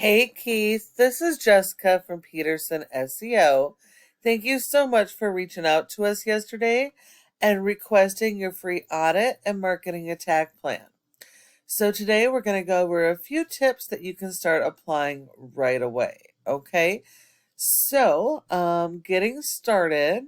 Hey Keith, this is Jessica from Peterson SEO. Thank you so much for reaching out to us yesterday and requesting your free audit and marketing attack plan. So today we're going to go over a few tips that you can start applying right away. Okay, so getting started,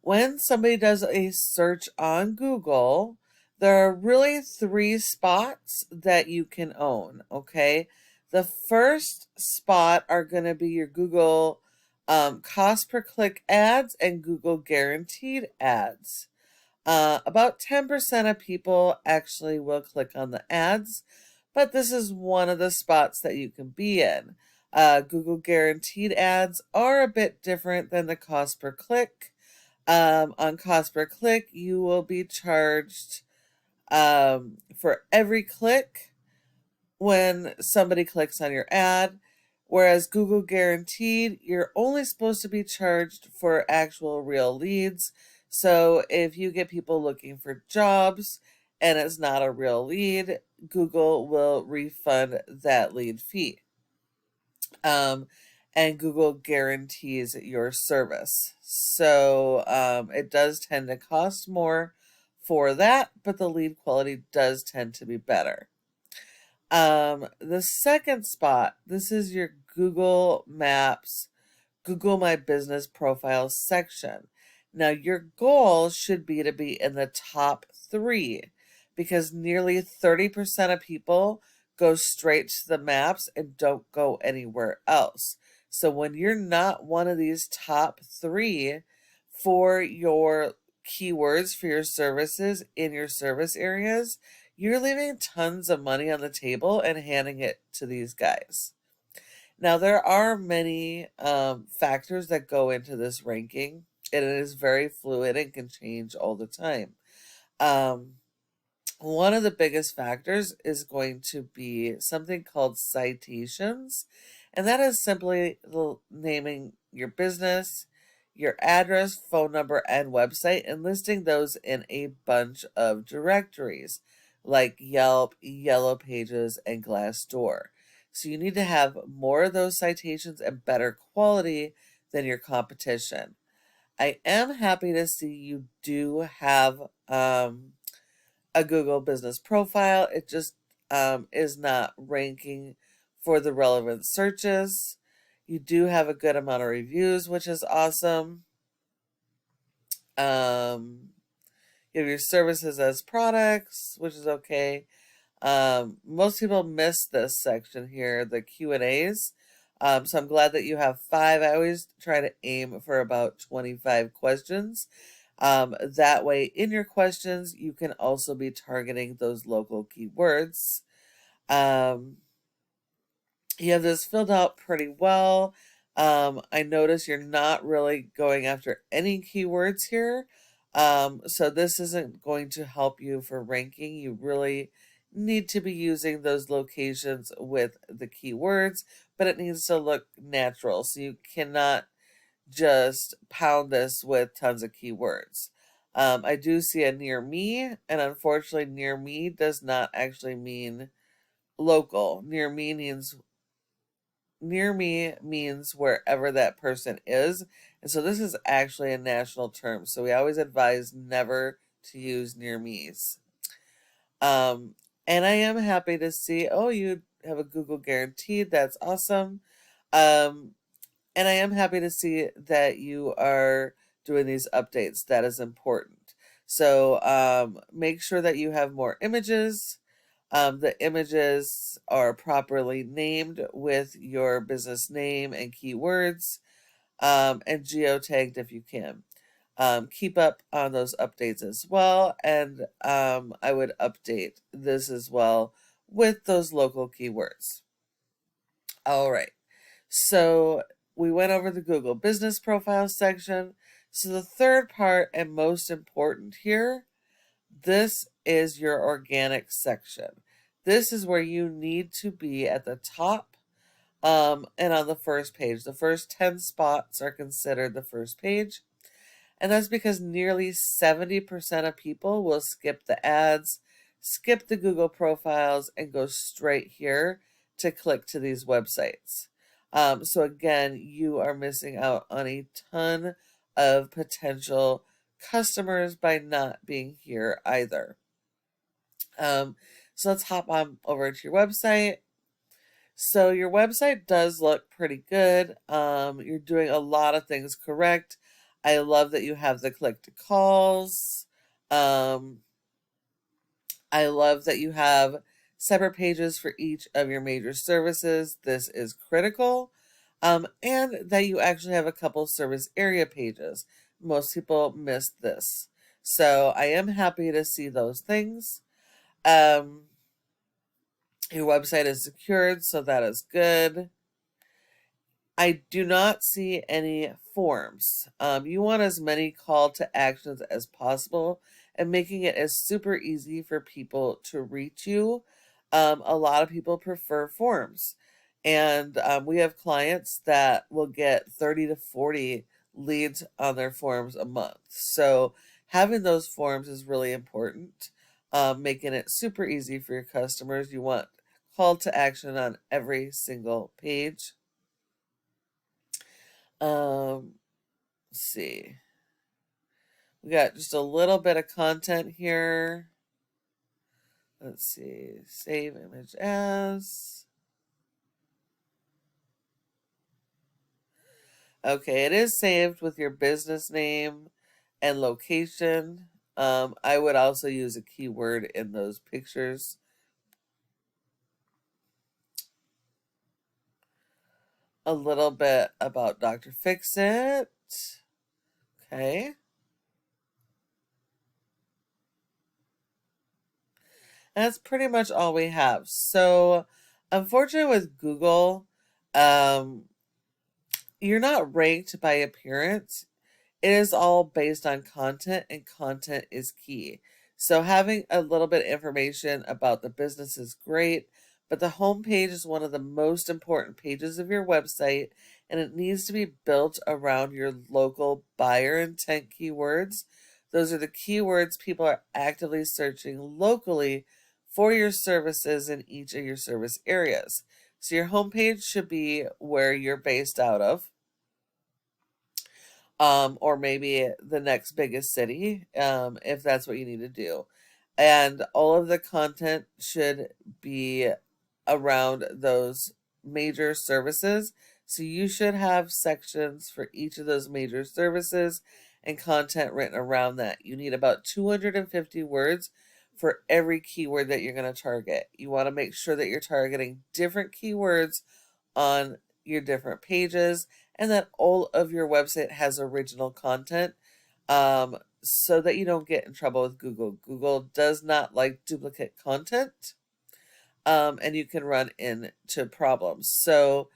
when somebody does a search on Google, there are really three spots that you can own, okay? The first spot are going to be your Google cost per click ads and Google guaranteed ads. About 10% of people actually will click on the ads, but this is one of the spots that you can be in. Google guaranteed ads are a bit different than the cost per click. On cost per click, you will be charged for every click when somebody clicks on your ad, whereas Google guaranteed, you're only supposed to be charged for actual real leads. So if you get people looking for jobs and it's not a real lead, Google will refund that lead fee. Um, and Google guarantees your service. So it does tend to cost more for that, but the lead quality does tend to be better. The second spot, this is your Google Maps, Google My Business Profile section. Now, your goal should be to be in the top three because nearly 30% of people go straight to the maps and don't go anywhere else. So when you're not one of these top three for your keywords for your services in your service areas, you're leaving tons of money on the table and handing it to these guys. Now, there are many factors that go into this ranking, and it is very fluid and can change all the time. Um, One of the biggest factors is going to be something called citations, and that is simply naming your business, your address, phone number, and website, and listing those in a bunch of directories like Yelp, Yellow Pages, and Glassdoor. So you need to have more of those citations and better quality than your competition. I am happy to see you do have a Google business profile. It just is not ranking for the relevant searches. You do have a good amount of reviews, which is awesome. You have your services as products, which is okay. Most people miss this section here, the Q&As. So I'm glad that you have 5. I always try to aim for about 25 questions. That way, in your questions, you can also be targeting those local keywords. You have this filled out pretty well. I notice you're not really going after any keywords here. So this isn't going to help you for ranking. You really need to be using those locations with the keywords, but it needs to look natural. So you cannot just pound this with tons of keywords. I do see a near me, and unfortunately, near me does not actually mean local. Near me means wherever that person is. And so this is actually a national term. So we always advise never to use near me's. And I am happy to see, oh, you have a Google guaranteed. That's awesome. Um, and I am happy to see that you are doing these updates. That is important. So make sure that you have more images. The images are properly named with your business name and keywords, and geotagged if you can. Keep up on those updates as well, and I would update this as well with those local keywords. All right, so we went over the Google Business Profile section. So the third part and most important here, this is your organic section. This is where you need to be at the top and on the first page. The first 10 spots are considered the first page. And that's because nearly 70% of people will skip the ads, skip the Google profiles and go straight here to click to these websites. So again, you are missing out on a ton of potential customers by not being here either. So let's hop on over to your website. So your website does look pretty good. You're doing a lot of things correct. I love that you have the click to calls. I love that you have separate pages for each of your major services. This is critical. And that you actually have a couple service area pages. Most people miss this. So I am happy to see those things. Your website is secured, so that is good. I do not see any forms. You want as many call to actions as possible and making it as super easy for people to reach you. A lot of people prefer forms. And we have clients that will get 30 to 40 leads on their forms a month. So having those forms is really important, making it super easy for your customers. You want call to action on every single page. Let's see. We got just a little bit of content here. Let's see. Save image as. Okay, it is saved with your business name and location. I would also use a keyword in those pictures. A little bit about Dr. Fix-It. Okay. That's pretty much all we have. So, unfortunately, with Google, you're not ranked by appearance. It is all based on content, and content is key. So, having a little bit of information about the business is great, but the homepage is one of the most important pages of your website, and it needs to be built around your local buyer intent keywords. Those are the keywords people are actively searching locally for your services in each of your service areas. So your homepage should be where you're based out of, or maybe the next biggest city, if that's what you need to do. And all of the content should be around those major services. So you should have sections for each of those major services and content written around that. You need about 250 words for every keyword that you're going to target. You want to make sure that you're targeting different keywords on your different pages and that all of your website has original content, so that you don't get in trouble with Google. Google does not like duplicate content, and you can run into problems. So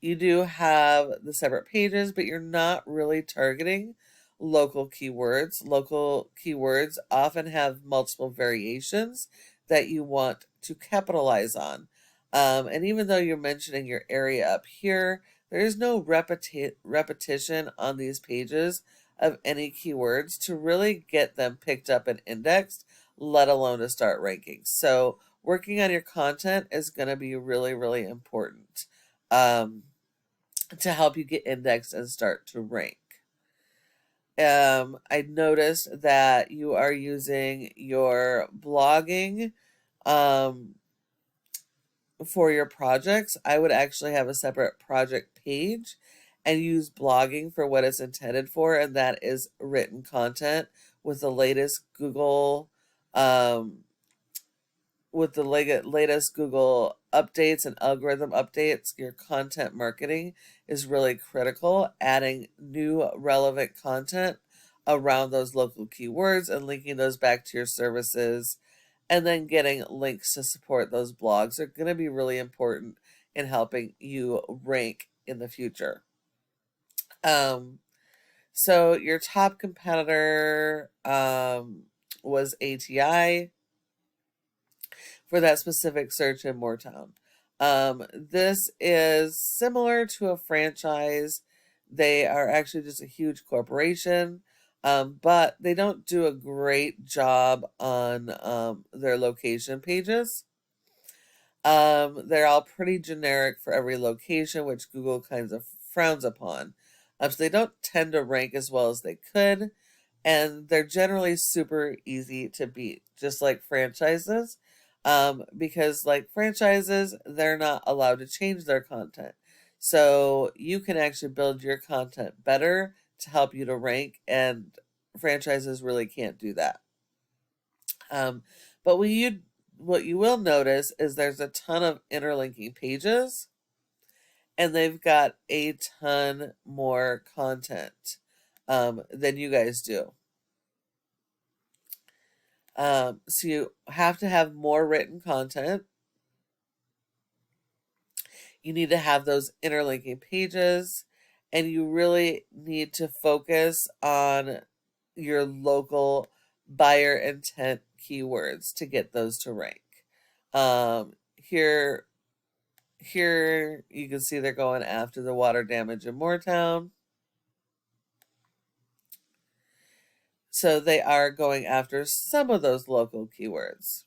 you do have the separate pages, but you're not really targeting local keywords. Local keywords often have multiple variations that you want to capitalize on. And even though you're mentioning your area up here, there is no repetition on these pages of any keywords to really get them picked up and indexed, let alone to start ranking. So working on your content is going to be really, really important, to help you get indexed and start to rank. I noticed that you are using your blogging for your projects. I would actually have a separate project page and use blogging for what it's intended for, and that is written content with the latest Google latest Google updates and algorithm updates. Your content marketing is really critical, adding new relevant content around those local keywords and linking those back to your services, and then getting links to support those blogs are going to be really important in helping you rank in the future. So your top competitor was ATI for that specific search in Moortown. This is similar to a franchise. They are actually just a huge corporation. but they don't do a great job on their location pages. They're all pretty generic for every location, which Google kind of frowns upon. So they don't tend to rank as well as they could, and they're generally super easy to beat, just like franchises. Because like franchises, they're not allowed to change their content. So you can actually build your content better to help you to rank, and franchises really can't do that. Um, but what you will notice is there's a ton of interlinking pages, and they've got a ton more content than you guys do. So you have to have more written content. You need to have those interlinking pages, and you really need to focus on your local buyer intent keywords to get those to rank. Here you can see they're going after the water damage in Moortown. So they are going after some of those local keywords.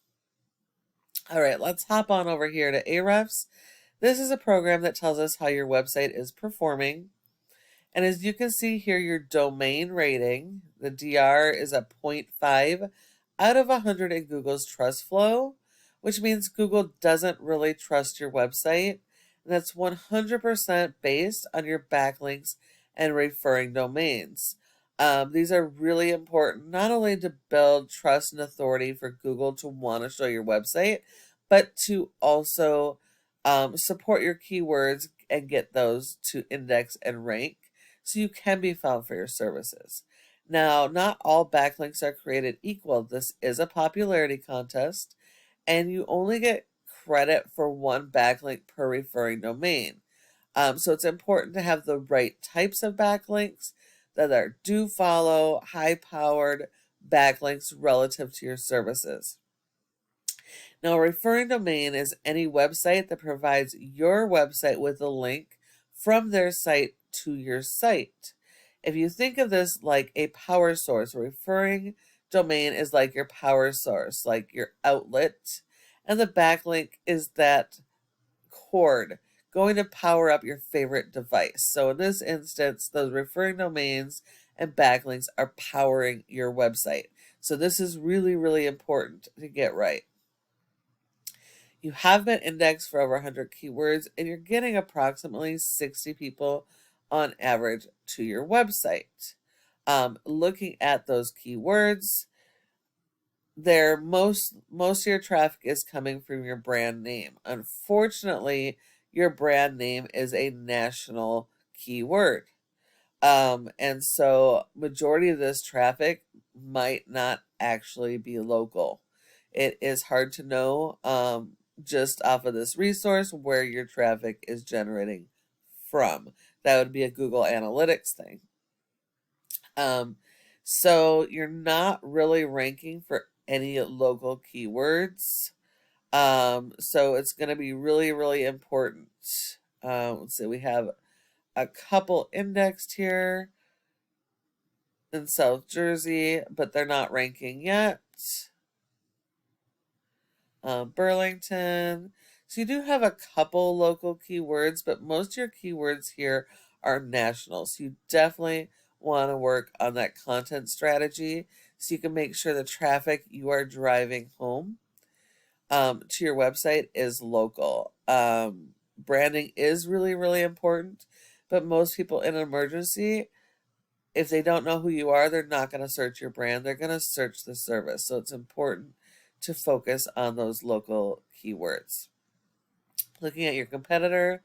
All right, let's hop on over here to Ahrefs. This is a program that tells us how your website is performing. And as you can see here, your domain rating, the DR is a 0.5 out of 100 in Google's trust flow, which means Google doesn't really trust your website. And that's 100% based on your backlinks and referring domains. These are really important, not only to build trust and authority for Google to want to show your website, but to also support your keywords and get those to index and rank so you can be found for your services. Now, not all backlinks are created equal. This is a popularity contest, and you only get credit for one backlink per referring domain. So it's important to have the right types of backlinks that are do follow, high powered backlinks relative to your services. Now, a referring domain is any website that provides your website with a link from their site to your site. If you think of this like a power source, a referring domain is like your power source, like your outlet, and the backlink is that cord going to power up your favorite device. So in this instance, those referring domains and backlinks are powering your website. So this is really, really important to get right. You have been indexed for over 100 keywords, and you're getting approximately 60 people on average to your website. Looking at those keywords, most of your traffic is coming from your brand name. Unfortunately, your brand name is a national keyword. And so majority of this traffic might not actually be local. It is hard to know just off of this resource where your traffic is generating from. That would be a Google Analytics thing. So you're not really ranking for any local keywords. So it's going to be really, really important. Let's see, we have a couple indexed here in South Jersey, but they're not ranking yet. Burlington. So you do have a couple local keywords, but most of your keywords here are national. So you definitely want to work on that content strategy so you can make sure the traffic you are driving home to your website is local. Branding is really, really important, but most people in an emergency, if they don't know who you are, they're not going to search your brand. They're going to search the service. So it's important to focus on those local keywords. Looking at your competitor,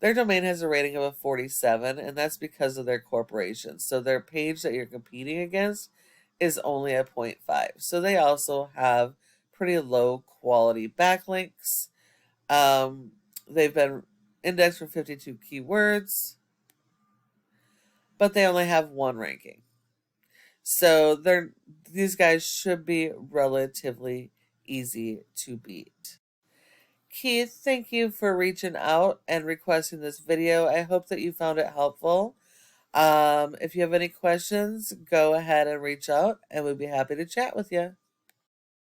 their domain has a rating of a 47, and that's because of their corporation. So their page that you're competing against is only a 0.5. So they also have pretty low quality backlinks. They've been indexed for 52 keywords, but they only have one ranking. So these guys should be relatively easy to beat. Keith, thank you for reaching out and requesting this video. I hope that you found it helpful. If you have any questions, go ahead and reach out and we'd be happy to chat with you.